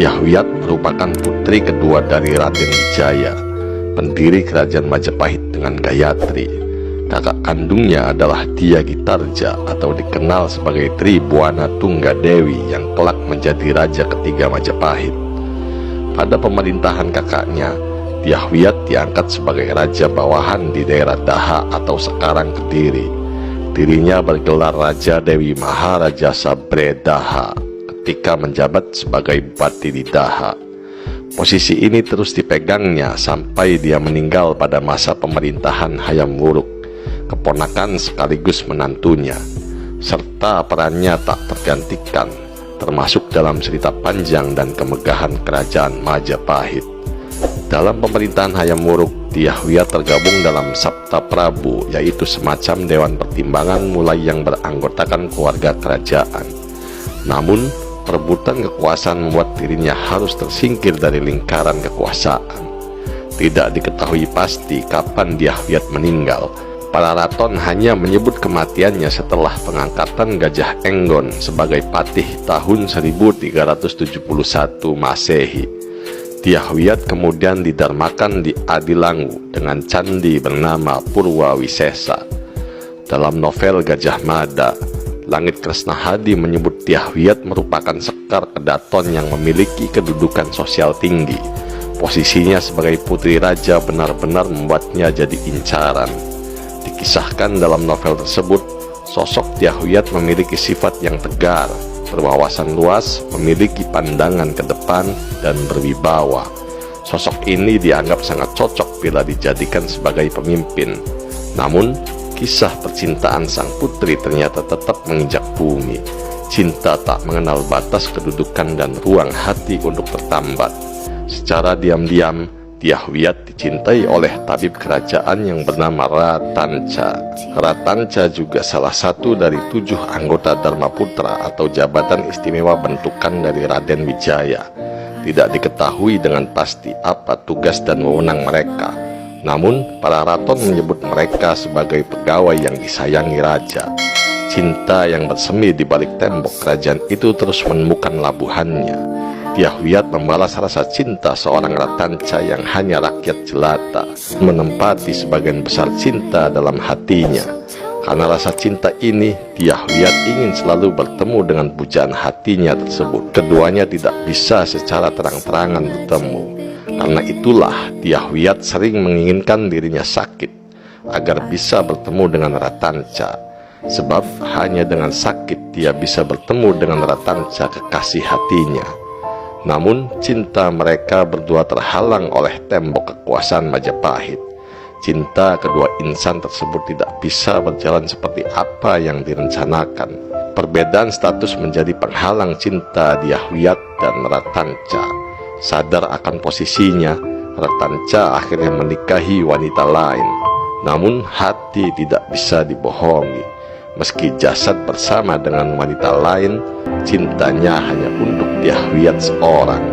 Dyahwiyat merupakan putri kedua dari Raden Wijaya, pendiri kerajaan Majapahit dengan Gayatri. Kakak kandungnya adalah Diagitarja atau dikenal sebagai Tribuana Tunggadewi yang kelak menjadi raja ketiga Majapahit. Pada pemerintahan kakaknya, Dyahwiyat diangkat sebagai raja bawahan di daerah Daha atau sekarang Kediri. Dirinya bergelar Raja Dewi Maharaja Sabre Daha ketika menjabat sebagai bupati di Daha. Posisi ini terus dipegangnya sampai dia meninggal pada masa pemerintahan Hayam Wuruk, keponakan sekaligus menantunya, serta perannya tak tergantikan, termasuk dalam cerita panjang dan kemegahan kerajaan Majapahit. Dalam pemerintahan Hayam Wuruk, Dyahwiyat tergabung dalam Sabta Prabu, yaitu semacam dewan pertimbangan mulai yang beranggotakan keluarga kerajaan. Namun, perebutan kekuasaan membuat dirinya harus tersingkir dari lingkaran kekuasaan. Tidak diketahui pasti kapan Dyahwiyat meninggal. Para raton hanya menyebut kematiannya setelah pengangkatan Gajah Enggon sebagai patih tahun 1371 Masehi. Dyahwiyat kemudian didarmakan di Adilangu dengan candi bernama Purwawisesa. Dalam novel Gajah Mada, Langit Kresnahadi menyebut Dyahwiyat merupakan sekar kedaton yang memiliki kedudukan sosial tinggi. Posisinya sebagai putri raja benar-benar membuatnya jadi incaran. Dikisahkan dalam novel tersebut, sosok Dyahwiyat memiliki sifat yang tegar, berwawasan luas, memiliki pandangan ke depan, dan berwibawa. Sosok ini dianggap sangat cocok bila dijadikan sebagai pemimpin. Namun, kisah percintaan sang putri ternyata tetap menginjak bumi. Cinta tak mengenal batas kedudukan dan ruang hati untuk bertambat. Secara diam-diam, Dyahwiyat dicintai oleh tabib kerajaan yang bernama Ratanca. Ratanca juga salah satu dari 7 anggota Dharmaputra atau jabatan istimewa bentukan dari Raden Wijaya. Tidak diketahui dengan pasti apa tugas dan wewenang mereka. Namun, para raton menyebut mereka sebagai pegawai yang disayangi raja. Cinta yang bersemi di balik tembok kerajaan itu terus menemukan labuhannya. Dyahwiyat membalas rasa cinta seorang Ratanca yang hanya rakyat jelata, menempati sebagian besar cinta dalam hatinya. Karena rasa cinta ini, Dyahwiyat ingin selalu bertemu dengan pujaan hatinya tersebut. Keduanya tidak bisa secara terang-terangan bertemu. Karena itulah Dyahwiyat sering menginginkan dirinya sakit agar bisa bertemu dengan Ratanca. Sebab hanya dengan sakit dia bisa bertemu dengan Ratanca, kekasih hatinya. Namun cinta mereka berdua terhalang oleh tembok kekuasaan Majapahit. Cinta kedua insan tersebut tidak bisa berjalan seperti apa yang direncanakan. Perbedaan status menjadi penghalang cinta Dyahwiyat dan Ratanca. Sadar akan posisinya, Ratanca akhirnya menikahi wanita lain. Namun hati tidak bisa dibohongi. Meski jasad bersama dengan wanita lain, cintanya hanya untuk Dyahwiyat seorang.